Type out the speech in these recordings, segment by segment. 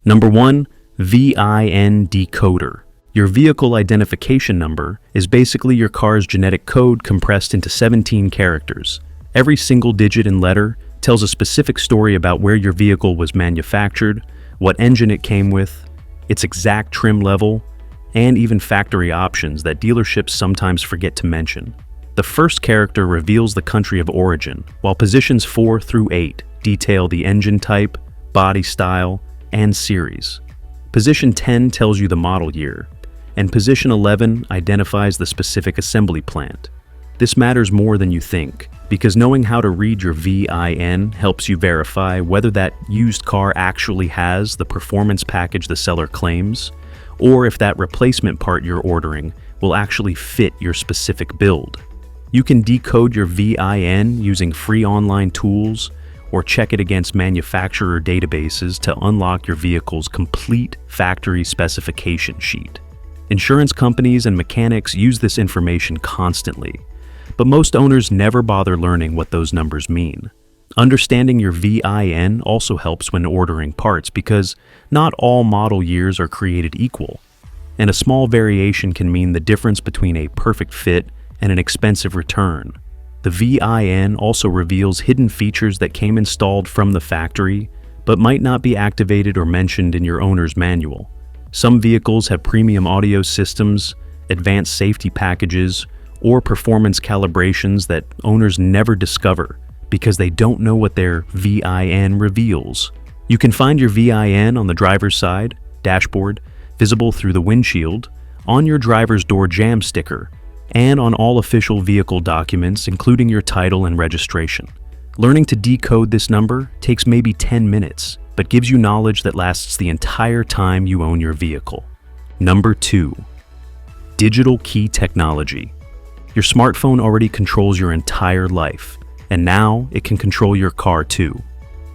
Number 1, VIN decoder. Your vehicle identification number is basically your car's genetic code compressed into 17 characters. Every single digit and letter tells a specific story about where your vehicle was manufactured, what engine it came with, its exact trim level, and even factory options that dealerships sometimes forget to mention. The first character reveals the country of origin, while positions 4 through 8 detail the engine type, body style, and series. Position 10 tells you the model year, and position 11 identifies the specific assembly plant. This matters more than you think, because knowing how to read your VIN helps you verify whether that used car actually has the performance package the seller claims, or if that replacement part you're ordering will actually fit your specific build. You can decode your VIN using free online tools or check it against manufacturer databases to unlock your vehicle's complete factory specification sheet. Insurance companies and mechanics use this information constantly, but most owners never bother learning what those numbers mean. Understanding your VIN also helps when ordering parts because not all model years are created equal, and a small variation can mean the difference between a perfect fit and an expensive return. The VIN also reveals hidden features that came installed from the factory, but might not be activated or mentioned in your owner's manual. Some vehicles have premium audio systems, advanced safety packages, or performance calibrations that owners never discover because they don't know what their VIN reveals. You can find your VIN on the driver's side, dashboard, visible through the windshield, on your driver's door jam sticker, and on all official vehicle documents, including your title and registration. Learning to decode this number takes maybe 10 minutes, but gives you knowledge that lasts the entire time you own your vehicle. Number 2, digital key technology. Your smartphone already controls your entire life, and now it can control your car too.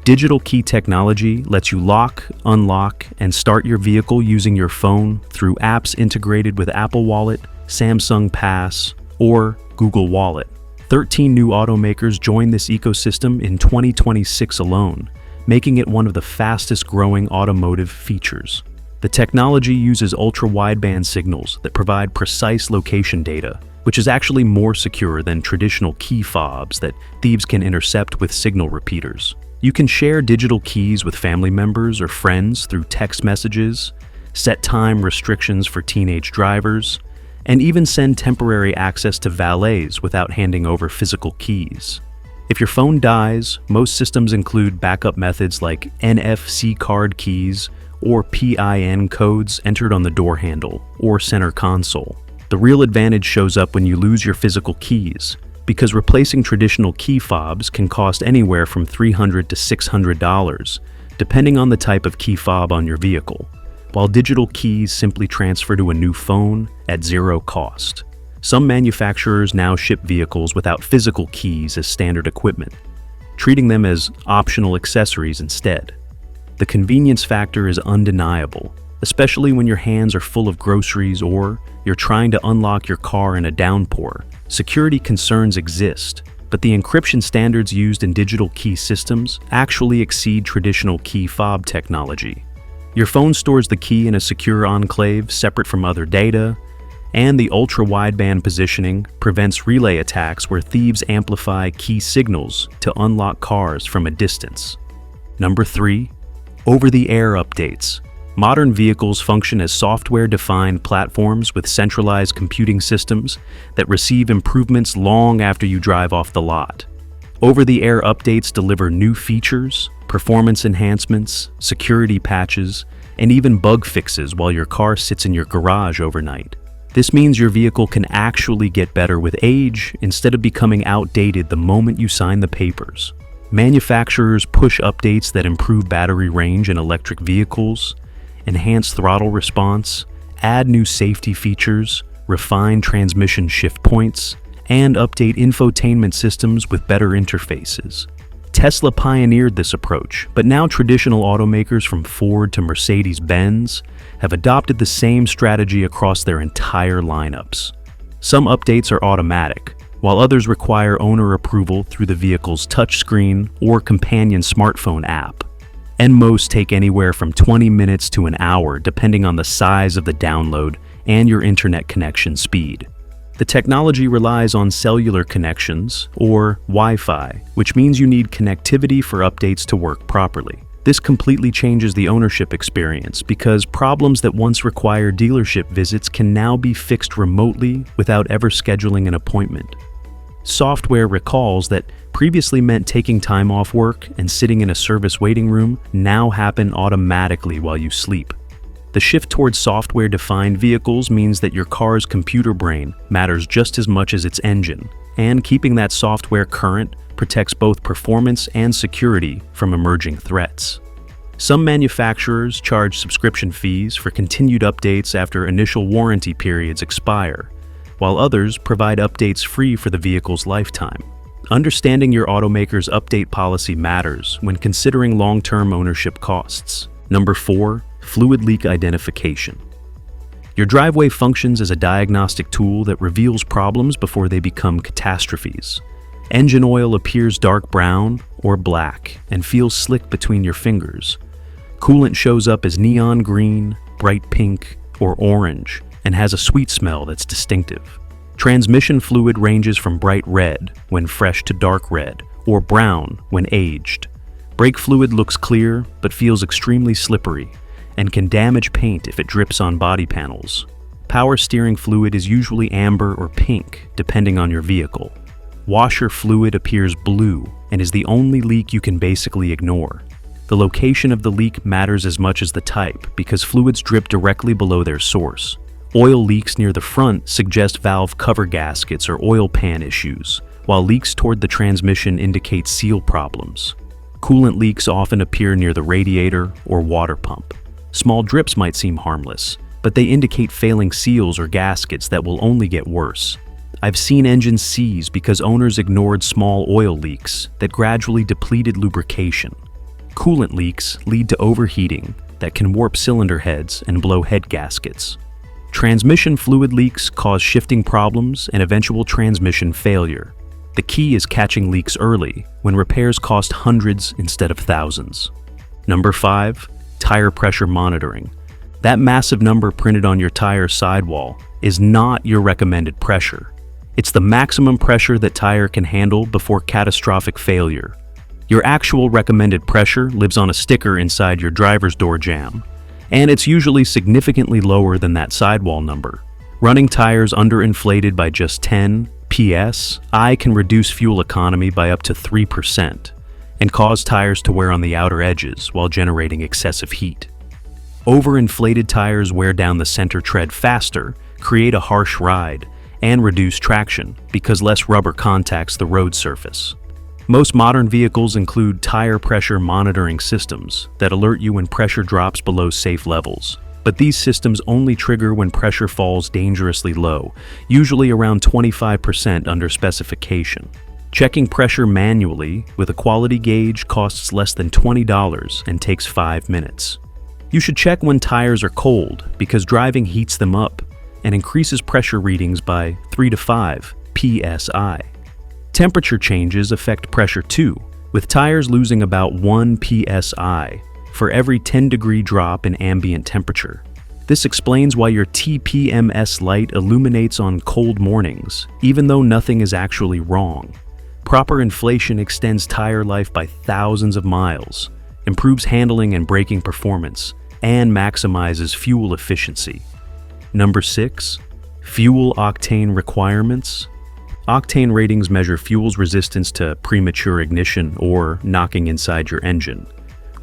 Digital key technology lets you lock, unlock, and start your vehicle using your phone through apps integrated with Apple Wallet, Samsung Pass, or Google Wallet. 13 new automakers joined this ecosystem in 2026 alone, making it one of the fastest growing automotive features. The technology uses ultra-wideband signals that provide precise location data, which is actually more secure than traditional key fobs that thieves can intercept with signal repeaters. You can share digital keys with family members or friends through text messages, set time restrictions for teenage drivers, and even send temporary access to valets without handing over physical keys. If your phone dies, most systems include backup methods like NFC card keys or PIN codes entered on the door handle or center console. The real advantage shows up when you lose your physical keys, because replacing traditional key fobs can cost anywhere from $300 to $600, depending on the type of key fob on your vehicle, while digital keys simply transfer to a new phone at zero cost. Some manufacturers now ship vehicles without physical keys as standard equipment, treating them as optional accessories instead. The convenience factor is undeniable, especially when your hands are full of groceries or you're trying to unlock your car in a downpour. Security concerns exist, but the encryption standards used in digital key systems actually exceed traditional key fob technology. Your phone stores the key in a secure enclave separate from other data, and the ultra-wideband positioning prevents relay attacks where thieves amplify key signals to unlock cars from a distance. Number 3, over-the-air updates. Modern vehicles function as software-defined platforms with centralized computing systems that receive improvements long after you drive off the lot. Over-the-air updates deliver new features, performance enhancements, security patches, and even bug fixes while your car sits in your garage overnight. This means your vehicle can actually get better with age instead of becoming outdated the moment you sign the papers. Manufacturers push updates that improve battery range in electric vehicles, enhance throttle response, add new safety features, refine transmission shift points, and update infotainment systems with better interfaces. Tesla pioneered this approach, but now traditional automakers from Ford to Mercedes-Benz have adopted the same strategy across their entire lineups. Some updates are automatic, while others require owner approval through the vehicle's touchscreen or companion smartphone app. and most take anywhere from 20 minutes to an hour depending on the size of the download and your internet connection speed. The technology relies on cellular connections, or Wi-Fi, which means you need connectivity for updates to work properly. This completely changes the ownership experience because problems that once required dealership visits can now be fixed remotely without ever scheduling an appointment. Software recalls that previously meant taking time off work and sitting in a service waiting room now happen automatically while you sleep. The shift towards software-defined vehicles means that your car's computer brain matters just as much as its engine, and keeping that software current protects both performance and security from emerging threats. Some manufacturers charge subscription fees for continued updates after initial warranty periods expire, while others provide updates free for the vehicle's lifetime. Understanding your automaker's update policy matters when considering long-term ownership costs. Number 4. Fluid leak identification. Your driveway functions as a diagnostic tool that reveals problems before they become catastrophes. Engine oil appears dark brown or black and feels slick between your fingers. Coolant shows up as neon green, bright pink, or orange, and has a sweet smell that's distinctive. Transmission fluid ranges from bright red when fresh to dark red, or brown when aged. Brake fluid looks clear but feels extremely slippery and can damage paint if it drips on body panels. Power steering fluid is usually amber or pink, depending on your vehicle. Washer fluid appears blue and is the only leak you can basically ignore. The location of the leak matters as much as the type because fluids drip directly below their source. Oil leaks near the front suggest valve cover gaskets or oil pan issues, while leaks toward the transmission indicate seal problems. Coolant leaks often appear near the radiator or water pump. Small drips might seem harmless, but they indicate failing seals or gaskets that will only get worse. I've seen engines seize because owners ignored small oil leaks that gradually depleted lubrication. Coolant leaks lead to overheating that can warp cylinder heads and blow head gaskets. Transmission fluid leaks cause shifting problems and eventual transmission failure. The key is catching leaks early when repairs cost hundreds instead of thousands. Number 5. Tire pressure monitoring. That massive number printed on your tire sidewall is not your recommended pressure. It's the maximum pressure that tire can handle before catastrophic failure. Your actual recommended pressure lives on a sticker inside your driver's door jamb, and it's usually significantly lower than that sidewall number. Running tires underinflated by just 10 psi can reduce fuel economy by up to 3% and cause tires to wear on the outer edges while generating excessive heat. Overinflated tires wear down the center tread faster, create a harsh ride, and reduce traction because less rubber contacts the road surface. Most modern vehicles include tire pressure monitoring systems that alert you when pressure drops below safe levels. But these systems only trigger when pressure falls dangerously low, usually around 25% under specification. Checking pressure manually with a quality gauge costs less than $20 and takes 5 minutes. You should check when tires are cold because driving heats them up and increases pressure readings by 3 to 5 psi. Temperature changes affect pressure too, with tires losing about 1 psi for every 10-degree drop in ambient temperature. This explains why your TPMS light illuminates on cold mornings, even though nothing is actually wrong. Proper inflation extends tire life by thousands of miles, improves handling and braking performance, and maximizes fuel efficiency. Number 6. Fuel octane requirements. Octane ratings measure fuel's resistance to premature ignition or knocking inside your engine.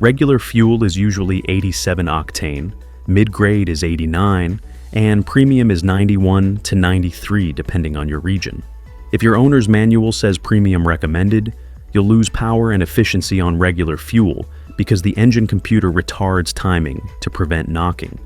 Regular fuel is usually 87 octane, mid-grade is 89, and premium is 91 to 93 depending on your region. If your owner's manual says premium recommended, you'll lose power and efficiency on regular fuel because the engine computer retards timing to prevent knocking.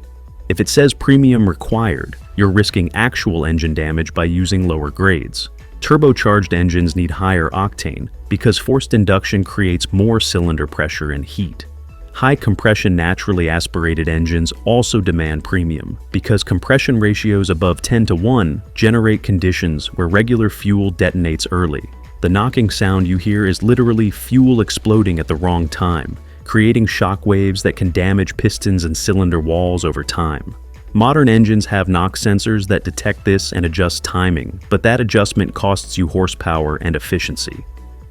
If it says premium required, you're risking actual engine damage by using lower grades. Turbocharged engines need higher octane because forced induction creates more cylinder pressure and heat. High compression naturally aspirated engines also demand premium because compression ratios above 10 to 1 generate conditions where regular fuel detonates early. The knocking sound you hear is literally fuel exploding at the wrong time, creating shock waves that can damage pistons and cylinder walls over time. Modern engines have knock sensors that detect this and adjust timing, but that adjustment costs you horsepower and efficiency.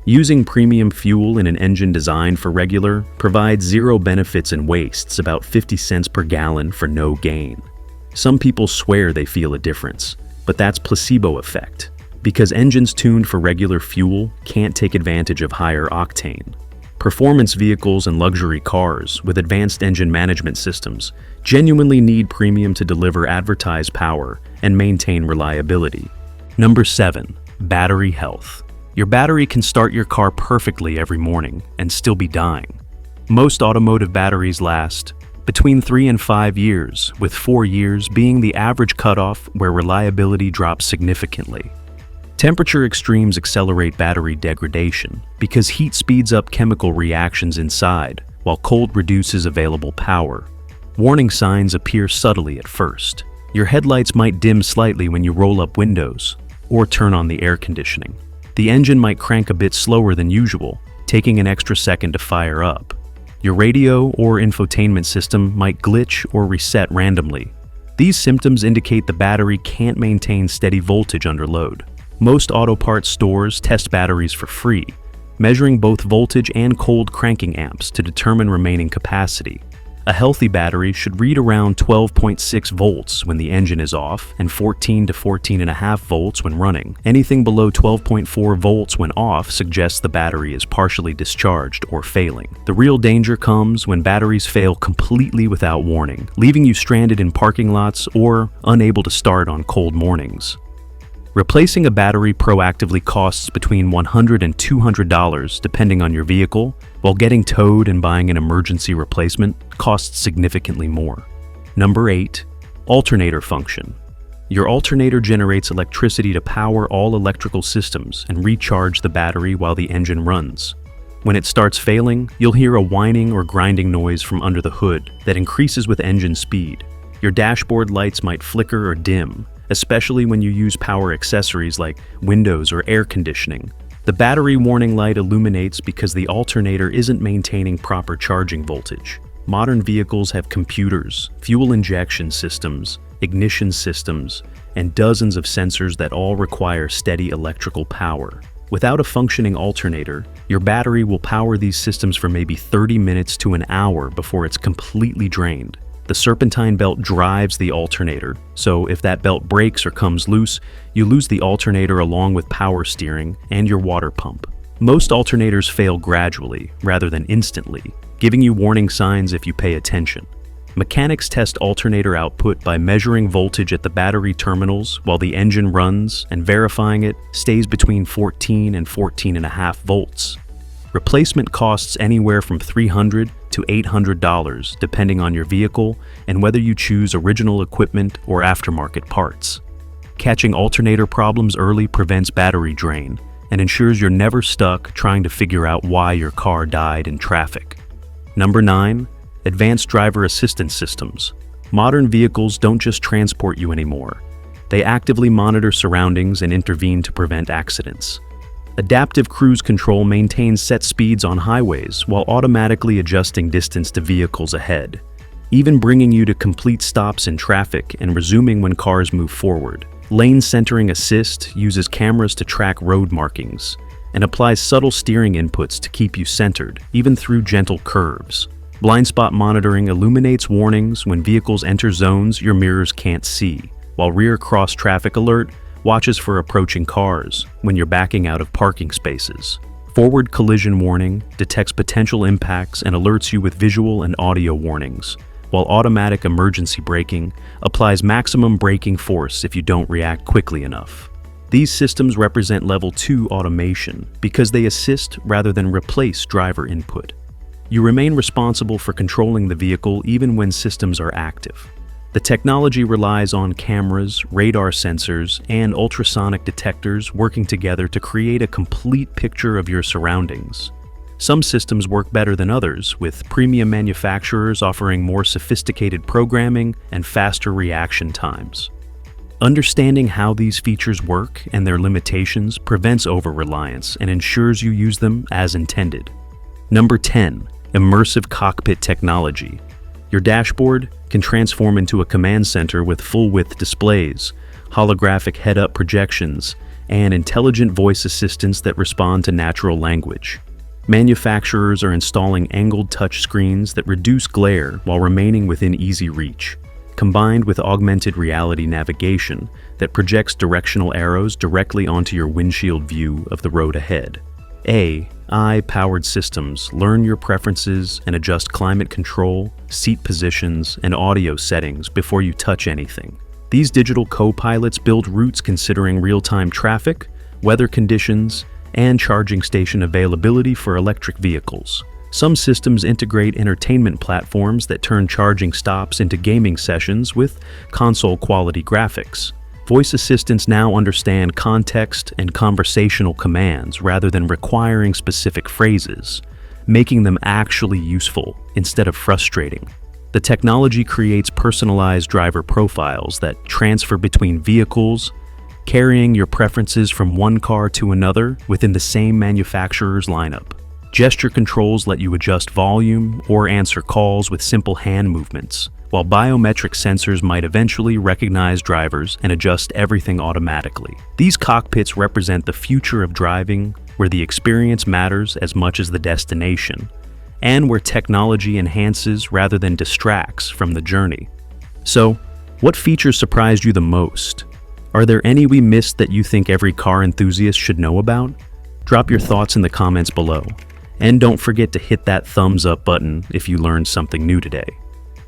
Using premium fuel in an engine designed for regular provides zero benefits and wastes about 50 cents per gallon for no gain. Some people swear they feel a difference, but that's placebo effect, because engines tuned for regular fuel can't take advantage of higher octane. Performance vehicles and luxury cars with advanced engine management systems genuinely need premium to deliver advertised power and maintain reliability. Number 7. Battery health. Your battery can start your car perfectly every morning and still be dying. Most automotive batteries last between 3 and 5 years, with 4 years being the average cutoff where reliability drops significantly. Temperature extremes accelerate battery degradation because heat speeds up chemical reactions inside, while cold reduces available power. Warning signs appear subtly at first. Your headlights might dim slightly when you roll up windows or turn on the air conditioning. The engine might crank a bit slower than usual, taking an extra second to fire up. Your radio or infotainment system might glitch or reset randomly. These symptoms indicate the battery can't maintain steady voltage under load. Most auto parts stores test batteries for free, measuring both voltage and cold cranking amps to determine remaining capacity. A healthy battery should read around 12.6 volts when the engine is off and 14 to 14.5 volts when running. Anything below 12.4 volts when off suggests the battery is partially discharged or failing. The real danger comes when batteries fail completely without warning, leaving you stranded in parking lots or unable to start on cold mornings. Replacing a battery proactively costs between $100 and $200 depending on your vehicle, while getting towed and buying an emergency replacement costs significantly more. Number 8. Alternator function. Your alternator generates electricity to power all electrical systems and recharge the battery while the engine runs. When it starts failing, you'll hear a whining or grinding noise from under the hood that increases with engine speed. Your dashboard lights might flicker or dim, especially when you use power accessories like windows or air conditioning. The battery warning light illuminates because the alternator isn't maintaining proper charging voltage. Modern vehicles have computers, fuel injection systems, ignition systems, and dozens of sensors that all require steady electrical power. Without a functioning alternator, your battery will power these systems for maybe 30 minutes to an hour before it's completely drained. The serpentine belt drives the alternator, so if that belt breaks or comes loose, you lose the alternator along with power steering and your water pump. Most alternators fail gradually, rather than instantly, giving you warning signs if you pay attention. Mechanics test alternator output by measuring voltage at the battery terminals while the engine runs and verifying it stays between 14 and 14.5 volts. Replacement costs anywhere from $300 to $800 depending on your vehicle and whether you choose original equipment or aftermarket parts. Catching alternator problems early prevents battery drain and ensures you're never stuck trying to figure out why your car died in traffic. Number 9. Advanced driver assistance systems. Modern vehicles don't just transport you anymore. They actively monitor surroundings and intervene to prevent accidents. Adaptive Cruise Control maintains set speeds on highways while automatically adjusting distance to vehicles ahead, even bringing you to complete stops in traffic and resuming when cars move forward. Lane Centering Assist uses cameras to track road markings and applies subtle steering inputs to keep you centered, even through gentle curves. Blind spot monitoring illuminates warnings when vehicles enter zones your mirrors can't see, while Rear Cross Traffic Alert watches for approaching cars when you're backing out of parking spaces. Forward Collision Warning detects potential impacts and alerts you with visual and audio warnings, while Automatic Emergency Braking applies maximum braking force if you don't react quickly enough. These systems represent Level 2 automation because they assist rather than replace driver input. You remain responsible for controlling the vehicle even when systems are active. The technology relies on cameras, radar sensors, and ultrasonic detectors working together to create a complete picture of your surroundings. Some systems work better than others, with premium manufacturers offering more sophisticated programming and faster reaction times. Understanding how these features work and their limitations prevents over-reliance and ensures you use them as intended. Number 10. Immersive cockpit technology. Your dashboard can transform into a command center with full-width displays, holographic head-up projections, and intelligent voice assistants that respond to natural language. Manufacturers are installing angled touchscreens that reduce glare while remaining within easy reach, combined with augmented reality navigation that projects directional arrows directly onto your windshield view of the road ahead. AI-powered systems learn your preferences and adjust climate control, seat positions, and audio settings before you touch anything. These digital co-pilots build routes considering real-time traffic, weather conditions, and charging station availability for electric vehicles. Some systems integrate entertainment platforms that turn charging stops into gaming sessions with console-quality graphics. Voice assistants now understand context and conversational commands rather than requiring specific phrases, making them actually useful instead of frustrating. The technology creates personalized driver profiles that transfer between vehicles, carrying your preferences from one car to another within the same manufacturer's lineup. Gesture controls let you adjust volume or answer calls with simple hand movements, while biometric sensors might eventually recognize drivers and adjust everything automatically. These cockpits represent the future of driving, where the experience matters as much as the destination, and where technology enhances rather than distracts from the journey. So, what features surprised you the most? Are there any we missed that you think every car enthusiast should know about? Drop your thoughts in the comments below. And don't forget to hit that thumbs up button if you learned something new today.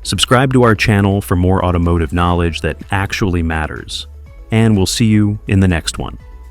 Subscribe to our channel for more automotive knowledge that actually matters. And we'll see you in the next one.